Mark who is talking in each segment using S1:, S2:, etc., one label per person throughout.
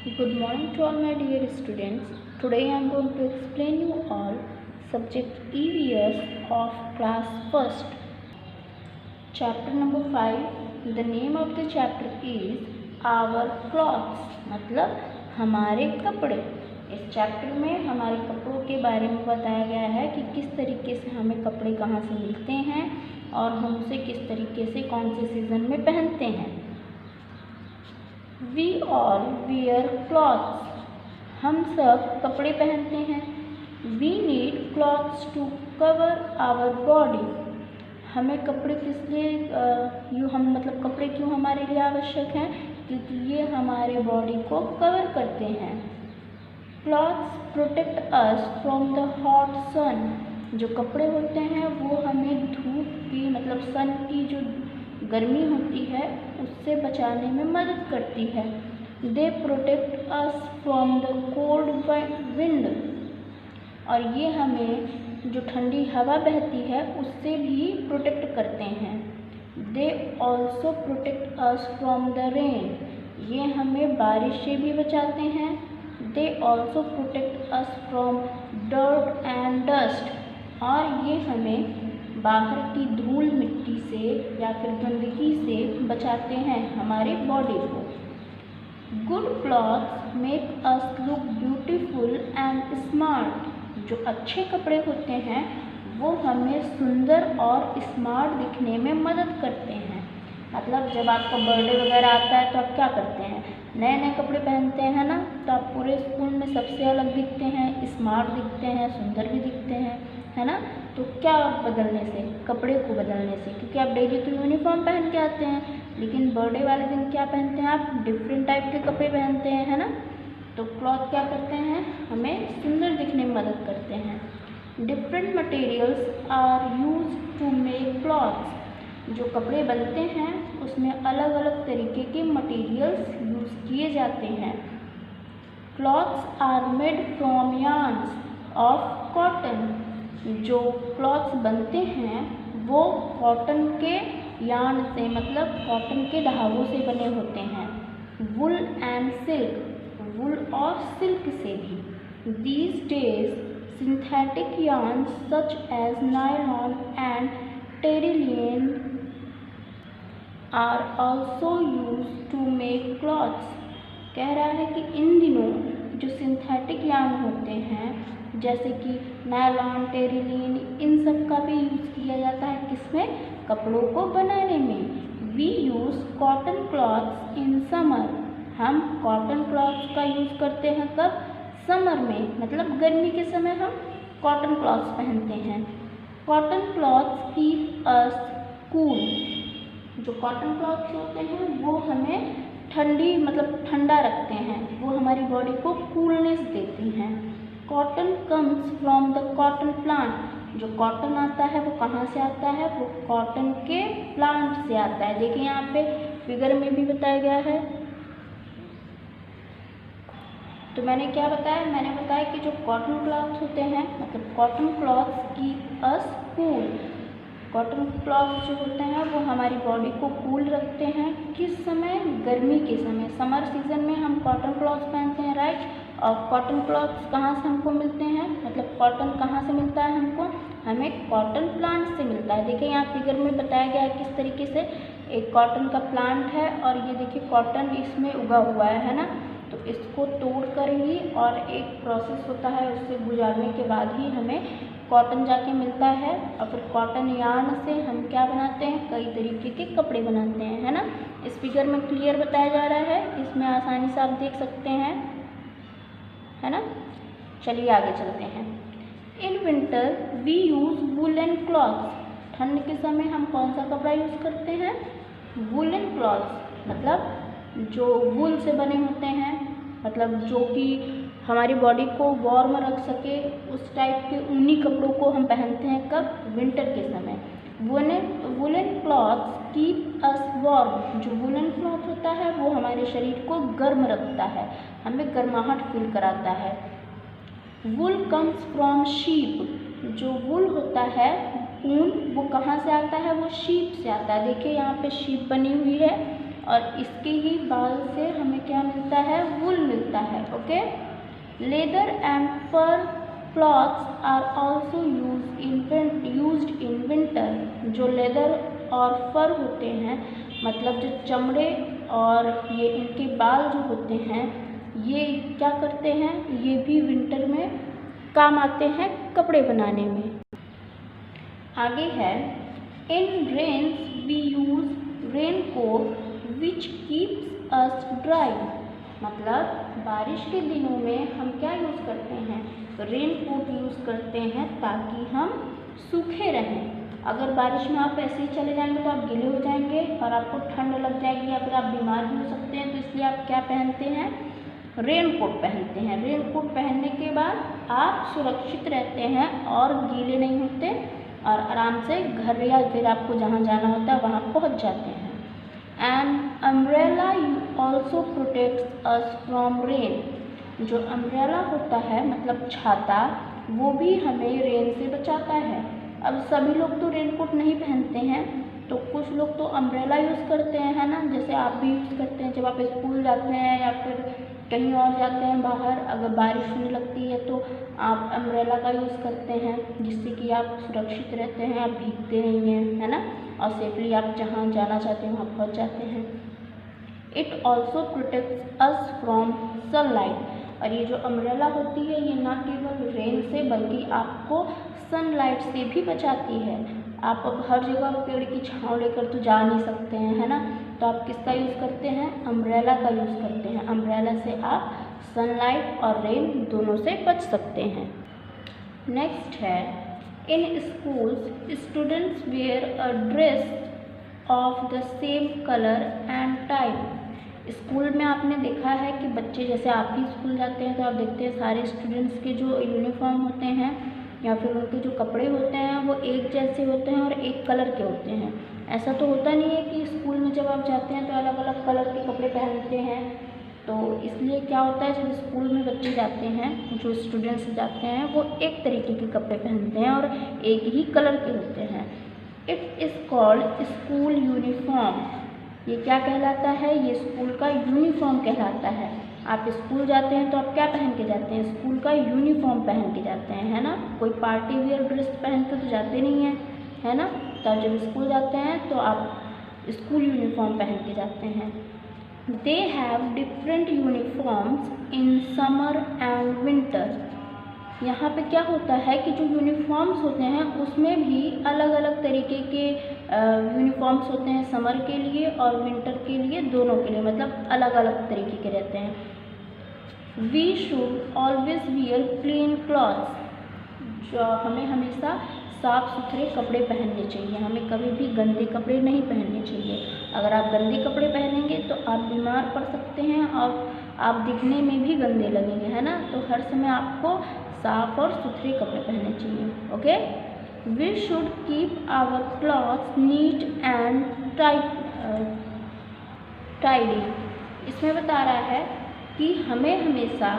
S1: Good morning to all my dear students. Today I am going to explain you all subject EVS of class 1st. Chapter number 5. The name of the chapter is Our Clothes, मतलब हमारे कपड़े। इस chapter में हमारे कपड़ों के बारे में बताया गया है कि किस तरीके से हमें कपड़े कहाँ से मिलते हैं और हम उसे किस तरीके से कौन से सीज़न में पहनते हैं। We all wear clothes. हम सब कपड़े पहनते हैं। We need clothes to cover our body. हमें कपड़े किस लिए मतलब कपड़े क्यों हमारे लिए आवश्यक हैं, क्योंकि ये हमारे बॉडी को कवर करते हैं। Clothes protect us from the hot sun. जो कपड़े होते हैं वो हमें धूप की मतलब सन की जो गर्मी होती है उससे बचाने में मदद करती है। They protect us from the cold wind. और ये हमें जो ठंडी हवा बहती है उससे भी प्रोटेक्ट करते हैं। They also protect us from the rain. ये हमें बारिश से भी बचाते हैं। They also protect us from dirt and dust. और ये हमें बाहर की धूल मिट्टी से या फिर गंदगी से बचाते हैं हमारे बॉडी को। Good clothes make us look beautiful and smart. जो अच्छे कपड़े होते हैं वो हमें सुंदर और स्मार्ट दिखने में मदद करते हैं। मतलब जब आपका बर्थडे वगैरह आता है तो आप क्या करते हैं, नए नए कपड़े पहनते हैं ना, तो आप पूरे स्कूल में सबसे अलग दिखते हैं, स्मार्ट दिखते हैं, सुंदर भी दिखते हैं, है ना। तो क्या बदलने से, कपड़े को बदलने से, क्योंकि आप डेली तो यूनिफॉर्म पहन के आते हैं, लेकिन बर्थडे वाले दिन क्या पहनते हैं आप, डिफरेंट टाइप के कपड़े पहनते हैं, है ना। तो क्लॉथ क्या करते हैं, हमें सुंदर दिखने में मदद करते हैं। Different materials are use to make clothes. जो कपड़े बनते हैं उसमें अलग अलग तरीके के मटेरियल्स यूज़ किए जाते हैं। Clothes are made from yarns of cotton. जो क्लॉथ्स बनते हैं वो कॉटन के यार्न से मतलब कॉटन के धागों से बने होते हैं। वुल एंड सिल्क, वुल और सिल्क से भी। These days synthetic yarn such as nylon and terylene are also use to make clothes. कह रहा है कि इन दिनों जो सिंथेटिक यार्न होते हैं जैसे कि नायलॉन, टेरिलिन, इन सब का भी यूज़ किया जाता है किसमें, कपड़ों को बनाने में। We use cotton clothes in summer. हम कॉटन क्लॉथ्स का यूज़ करते हैं कब, समर में, मतलब गर्मी के समय हम कॉटन क्लॉथ्स पहनते हैं। कॉटन क्लॉथ्स कीप अस कूल। जो कॉटन क्लॉथ्स होते हैं वो हमें ठंडी मतलब ठंडा रखते हैं, वो हमारी बॉडी को कूलनेस देती हैं। Cotton comes from the cotton plant. जो कॉटन आता है वो कहाँ से आता है, वो कॉटन के प्लांट से आता है। देखिए यहाँ पे फिगर में भी बताया गया है। तो मैंने क्या बताया, मैंने बताया कि जो कॉटन क्लॉथ्स होते हैं मतलब कॉटन क्लॉथ्स कीप अस कूल। कॉटन क्लॉथ्स जो होते हैं वो हमारी बॉडी को कूल रखते हैं। किस समय, गर्मी के समय, समर सीजन में हम कॉटन क्लॉथ्स पहनते हैं, राइट। और कॉटन क्लॉथ्स कहाँ से हमको मिलते हैं, मतलब कॉटन कहाँ से मिलता है हमको, हमें कॉटन प्लांट से मिलता है। देखिए यहाँ फिगर में बताया गया है किस तरीके से एक कॉटन का प्लांट है और ये देखिए कॉटन इसमें उगा हुआ है ना। तो इसको तोड़ कर ही और एक प्रोसेस होता है, उससे गुजारने के बाद ही हमें कॉटन जाके मिलता है। और फिर कॉटन यार्न से हम क्या बनाते हैं, कई तरीके के कपड़े बनाते हैं, है ना। इस फिगर में क्लियर बताया जा रहा है, इसमें आसानी से आप देख सकते हैं, है ना। चलिए आगे चलते हैं। In winter we use woollen clothes. ठंड के समय हम कौन सा कपड़ा यूज़ करते हैं, वुलन क्लॉथ्स, मतलब जो वूल से बने होते हैं, मतलब जो कि हमारी बॉडी को वार्म रख सके, उस टाइप के ऊनी कपड़ों को हम पहनते हैं कब, विंटर के समय। Woollen clothes keep us warm. जो वुलन क्लॉथ होता है वो हमारे शरीर को गर्म रखता है, हमें गर्माहट फील कराता है। वुल कम्स फ्रॉम शीप। जो वुल होता है ऊन वो कहाँ से आता है, वो शीप से आता है। देखिए यहाँ पे शीप बनी हुई है और इसके ही बाल से हमें क्या मिलता है, वूल मिलता okay. Leather and fur clothes are also used in winter. जो लेदर और फर होते हैं, मतलब जो चमड़े और ये इनके बाल जो होते हैं, ये क्या करते हैं, ये भी विंटर में काम आते हैं कपड़े बनाने में। आगे है, in rains we use raincoat which keeps us dry. मतलब बारिश के दिनों में हम क्या यूज़ करते हैं, रेन कोट यूज़ करते हैं ताकि हम सूखे रहें। अगर बारिश में आप ऐसे ही चले जाएंगे तो आप गीले हो जाएंगे और आपको ठंड लग जाएगी या फिर आप बीमार भी हो सकते हैं। तो इसलिए आप क्या पहनते हैं, रेन कोट पहनते हैं। रेन कोट पहनने के बाद आप सुरक्षित रहते हैं और गीले नहीं होते और आराम से घर या फिर आपको जहाँ जाना होता है वहाँ पहुँच जाते हैं। And umbrella also protects us from rain. जो अम्ब्रेला होता है मतलब छाता, वो भी हमें रेन से बचाता है। अब सभी लोग तो रेन कोट नहीं पहनते हैं, तो कुछ लोग तो अम्ब्रेला यूज़ करते हैं, है ना। जैसे आप भी यूज़ करते हैं जब आप स्कूल जाते हैं या फिर कहीं और जाते हैं बाहर, अगर बारिश होने लगती है तो आप अम्ब्रेला का यूज़ करते हैं, जिससे कि आप सुरक्षित रहते हैं, आप भीगते नहीं हैं, है ना, और सेफली आप जहाँ जाना चाहते हैं वहाँ पहुँच जाते हैं। It also protects us from sunlight. और ये जो अम्ब्रेला होती है ये ना केवल रेन से बल्कि आपको सनलाइट से भी बचाती है। आप अब हर जगह पेड़ की छाँव लेकर तो जा नहीं सकते हैं, है ना, तो आप किसका यूज़ करते हैं, अम्ब्रेला का यूज़ करते हैं। अम्ब्रेला से आप सनलाइट और रेन दोनों से बच सकते हैं। नेक्स्ट है, in schools students wear a dress of the same colour and type. School में आपने देखा है कि बच्चे, जैसे आप भी स्कूल जाते हैं तो आप देखते हैं सारे स्टूडेंट्स के जो यूनिफॉर्म होते हैं या फिर उनके जो कपड़े होते हैं वो एक जैसे होते हैं और एक कलर के होते हैं। ऐसा तो होता नहीं है कि स्कूल में जब आप जाते हैं तो अलग अलग कलर के कपड़े पहनते हैं। तो इसलिए क्या होता है, जब स्कूल में बच्चे जाते हैं, जो स्टूडेंट्स जाते हैं, वो एक तरीके के कपड़े पहनते हैं और एक ही कलर के होते हैं। It is called school uniform. ये क्या कहलाता है, ये स्कूल का यूनिफॉर्म कहलाता है। आप स्कूल जाते हैं तो आप क्या पहन के जाते हैं, स्कूल का यूनिफॉर्म पहन के जाते हैं, है ना। कोई पार्टी वियर ड्रेस पहन के तो जाते नहीं हैं, है ना। तो आप जब स्कूल जाते हैं तो आप स्कूल यूनिफॉर्म पहन के जाते हैं। They have different uniforms in summer and winter. यहाँ पे क्या होता है कि जो यूनिफॉर्म्स होते हैं उसमें भी अलग अलग तरीके के यूनिफॉर्म्स होते हैं, समर के लिए और विंटर के लिए, दोनों के लिए, मतलब अलग अलग तरीके के रहते हैं। We should always wear clean clothes. जो हमें हमेशा साफ़ सुथरे कपड़े पहनने चाहिए, हमें कभी भी गंदे कपड़े नहीं पहनने चाहिए। अगर आप गंदे कपड़े पहनेंगे तो आप बीमार पड़ सकते हैं और आप दिखने में भी गंदे लगेंगे, है ना। तो हर समय आपको साफ और सुथरे कपड़े पहनने चाहिए। Okay, we should keep our clothes neat and tidy. इसमें बता रहा है कि हमें हमेशा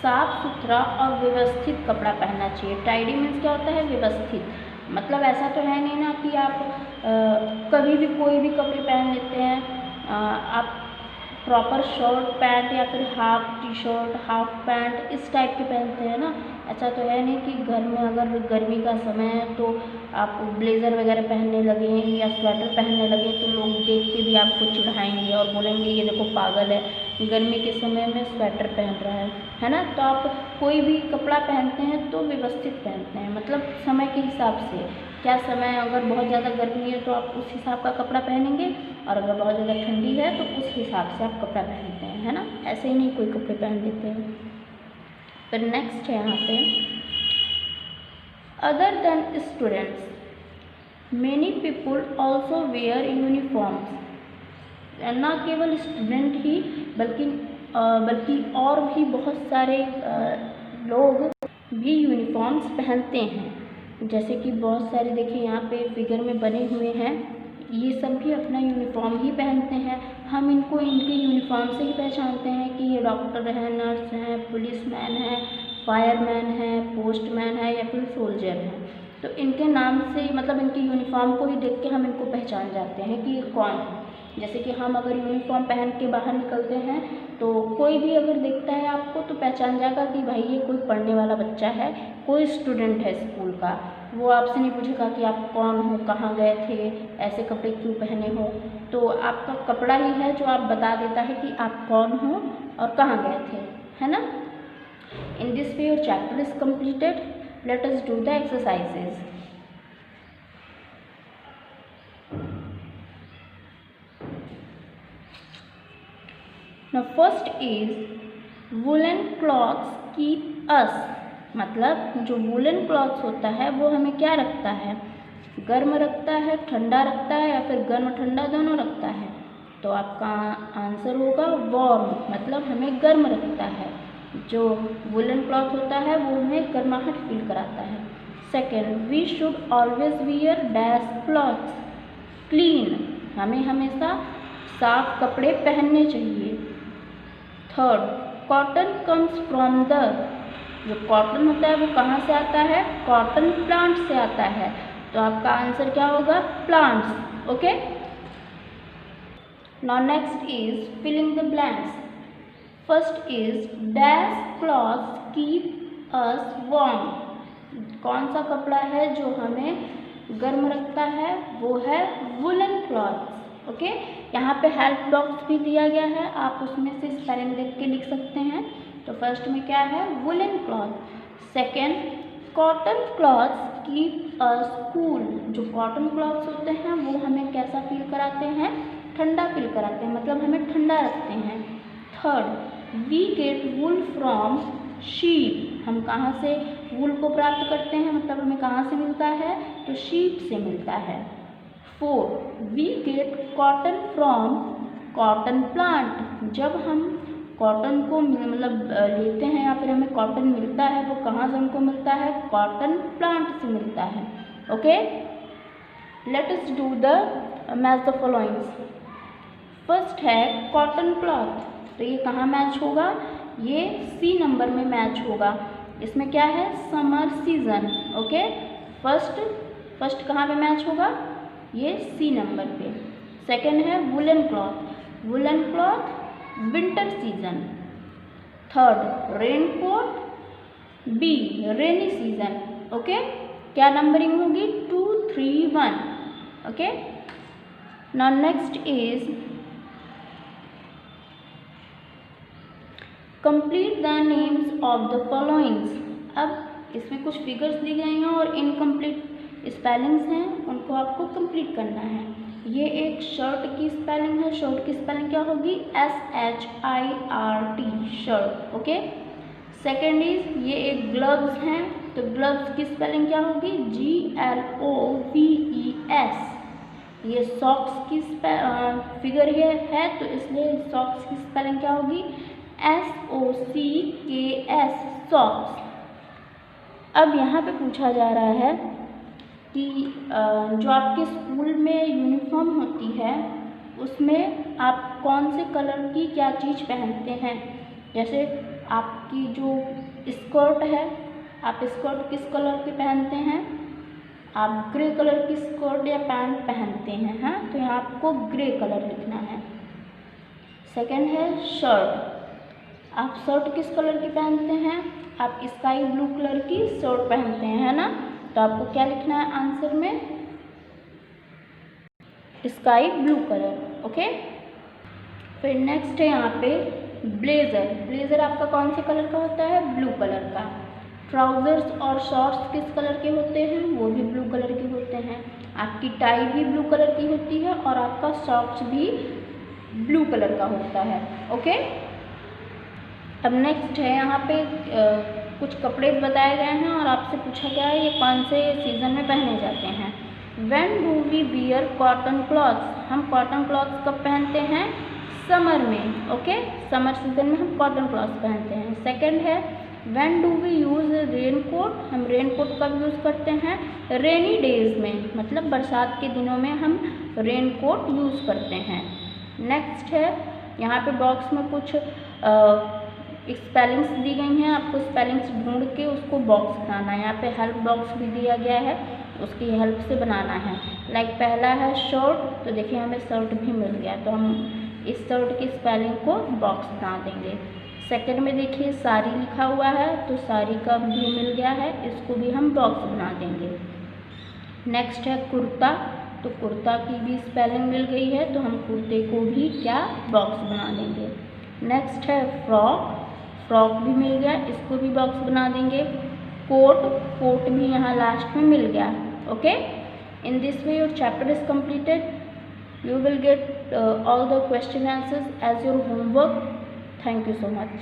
S1: साफ सुथरा और व्यवस्थित कपड़ा पहनना चाहिए। टाइडी मीन्स क्या होता है, व्यवस्थित। मतलब ऐसा तो है नहीं ना कि आप कभी भी कोई भी कपड़े पहन लेते हैं। आप प्रॉपर शर्ट पैंट या फिर half T shirt, half pant इस टाइप के पहनते हैं ना। ऐसा तो है नहीं कि घर में अगर गर्मी का समय है तो आप ब्लेज़र वगैरह पहनने लगे या स्वेटर पहनने लगे तो लोग देख के भी आपको चिढ़ाएंगे और बोलेंगे ये देखो पागल है, गर्मी के समय में स्वेटर पहन रहा है ना। तो आप कोई भी कपड़ा पहनते हैं तो व्यवस्थित पहनते हैं, मतलब समय के हिसाब से। क्या समय, अगर बहुत ज़्यादा गर्मी है तो आप उस हिसाब का कपड़ा पहनेंगे और अगर बहुत ज़्यादा ठंडी है तो उस हिसाब से आप कपड़ा पहनते हैं, है ना। ऐसे ही नहीं कोई कपड़े पहन लेते हैं। फिर नेक्स्ट है यहाँ पे, other than students many people also wear uniforms. ना केवल स्टूडेंट ही बल्कि और भी बहुत सारे लोग भी यूनिफॉर्म्स पहनते हैं। जैसे कि बहुत सारे देखिए यहाँ पे फिगर में बने हुए हैं, ये सब भी अपना यूनिफॉर्म ही पहनते हैं। हम इनको इनके यूनिफॉर्म से ही पहचानते हैं कि ये डॉक्टर हैं, नर्स हैं, पुलिसमैन हैं, फायरमैन हैं, पोस्टमैन है या फिर सोल्जर हैं। तो इनके नाम से, मतलब इनके यूनिफॉर्म को ही देख के हम इनको पहचान जाते हैं कि ये कौन है। जैसे कि हम अगर यूनिफॉर्म पहन के बाहर निकलते हैं तो कोई भी अगर देखता है आपको तो पहचान जाएगा कि भाई ये कोई पढ़ने वाला बच्चा है, कोई स्टूडेंट है स्कूल का। वो आपसे नहीं पूछेगा कि आप कौन हो, कहाँ गए थे, ऐसे कपड़े क्यों पहने हो। तो आपका कपड़ा ही है जो आप बता देता है कि आप कौन हो और कहाँ गए थे, है ना। In this way your chapter is completed. Let us do the exercises. Now first is woolen cloths keep us, मतलब जो वुलन क्लॉथ्स होता है वो हमें क्या रखता है, गर्म रखता है, ठंडा रखता है, या फिर गर्म ठंडा दोनों रखता है। तो आपका आंसर होगा वार्म, मतलब हमें गर्म रखता है। जो वुलन क्लॉथ होता है वो हमें गर्माहट फील कराता है। Second, we should always wear dash clothes clean, हमें हमेशा साफ कपड़े पहनने चाहिए। Third, cotton comes from the, जो कॉटन होता है वो कहाँ से आता है, कॉटन प्लांट से आता है। तो आपका आंसर क्या होगा, plants. Okay, now next is filling the blanks. First is dash clothes keep us warm, कौन सा कपड़ा है जो हमें गर्म रखता है, वो है वुलन क्लॉथ्स। ओके, यहाँ पे हेल्प बॉक्स भी दिया गया है, आप उसमें से स्पेलिंग देख के लिख सकते हैं। तो फर्स्ट में क्या है, woollen cloth. Second, cotton clothes keep अस कूल, जो कॉटन क्लॉथ्स होते हैं वो हमें कैसा फील कराते हैं, ठंडा फील कराते हैं, मतलब हमें ठंडा रखते हैं। Third, we get wool from sheep, हम कहाँ से वूल को प्राप्त करते हैं, मतलब हमें कहाँ से मिलता है, तो शीप से मिलता है। Fourth, we get cotton from cotton plant, जब हम कॉटन को मतलब लेते हैं या फिर हमें कॉटन मिलता है वो कहाँ से हमको मिलता है, कॉटन प्लांट से मिलता है। Okay, let us do the match the followings. First है कॉटन क्लॉथ, तो ये कहाँ मैच होगा, ये सी नंबर में मैच होगा। इसमें क्या है, समर सीजन। ओके, फर्स्ट कहाँ पे मैच होगा, ये सी नंबर पे। सेकेंड है woollen cloth, woollen cloth winter season. Third, rain coat, B rainy season. Okay, क्या नंबरिंग होगी, 2, 3, 1। Okay, now next is complete the names of the followings. अब इसमें कुछ फिगर्स दी गई हैं और इनकम्प्लीट स्पेलिंग्स हैं, उनको आपको कंप्लीट करना है। ये एक शर्ट की स्पेलिंग है, शर्ट की स्पेलिंग क्या होगी, SHIRT, shirt. Okay, second is ये एक ग्लव्स हैं, तो ग्लव्स की स्पेलिंग क्या होगी, GLOVES। ये सॉक्स की फिगर है तो इसलिए सॉक्स की स्पेलिंग क्या होगी, SOCKS, सॉक्स। अब यहाँ पे पूछा जा रहा है कि जो आपके स्कूल में यूनिफॉर्म होती है उसमें आप कौन से कलर की क्या चीज़ पहनते हैं। जैसे आपकी जो स्कर्ट है, आप स्कर्ट किस कलर की पहनते हैं, आप ग्रे कलर की स्कर्ट या पैंट पहनते हैं, हाँ, तो यहाँ आपको ग्रे कलर लिखना है। सेकंड है शर्ट, आप शर्ट किस कलर की पहनते हैं, आप स्काई ब्लू कलर की शर्ट पहनते हैं, है ना, तो आपको क्या लिखना है आंसर में, स्काई ब्लू कलर। ओके, फिर नेक्स्ट है यहाँ पे ब्लेज़र, ब्लेज़र आपका कौन से कलर का होता है, ब्लू कलर का। ट्राउज़र्स और शॉर्ट्स किस कलर के होते हैं, वो भी ब्लू कलर के होते हैं। आपकी टाई भी ब्लू कलर की होती है और आपका सॉक्स भी ब्लू कलर का होता है। ओके, अब नेक्स्ट है यहाँ पे कुछ कपड़े बताए गए हैं और आपसे पूछा गया है ये कौन से सीज़न में पहने जाते हैं। When do we wear cotton cloths, हम कॉटन क्लॉथ्स कब पहनते हैं, समर में। ओके, समर सीजन में हम कॉटन क्लॉथ्स पहनते हैं। सेकंड है When do we use rain coat, हम रेन कोट कब यूज़ करते हैं, रेनी डेज में, मतलब बरसात के दिनों में हम रेन कोट यूज़ करते हैं। नेक्स्ट है यहाँ पे बॉक्स में कुछ स्पेलिंग्स दी गई हैं, आपको स्पेलिंग्स ढूंढ के उसको बॉक्स बनाना है। यहाँ पे हेल्प बॉक्स भी दिया गया है, उसकी हेल्प से बनाना है। लाइक पहला है शर्ट, तो देखिए हमें शर्ट भी मिल गया, तो हम इस वर्ड की स्पेलिंग को बॉक्स बना देंगे। सेकंड में देखिए साड़ी लिखा हुआ है तो साड़ी का भी मिल गया है, इसको भी हम बॉक्स बना देंगे। नेक्स्ट है कुर्ता, तो कुर्ता की भी स्पेलिंग मिल गई है तो हम कुर्ते को भी क्या बॉक्स बना देंगे। नेक्स्ट है फ्रॉक, फ्रॉक भी मिल गया, इसको भी बॉक्स बना देंगे। कोट, कोट भी यहाँ लास्ट में मिल गया। Okay, in this way your chapter is completed. You will get all the question answers as your homework. Thank you so much.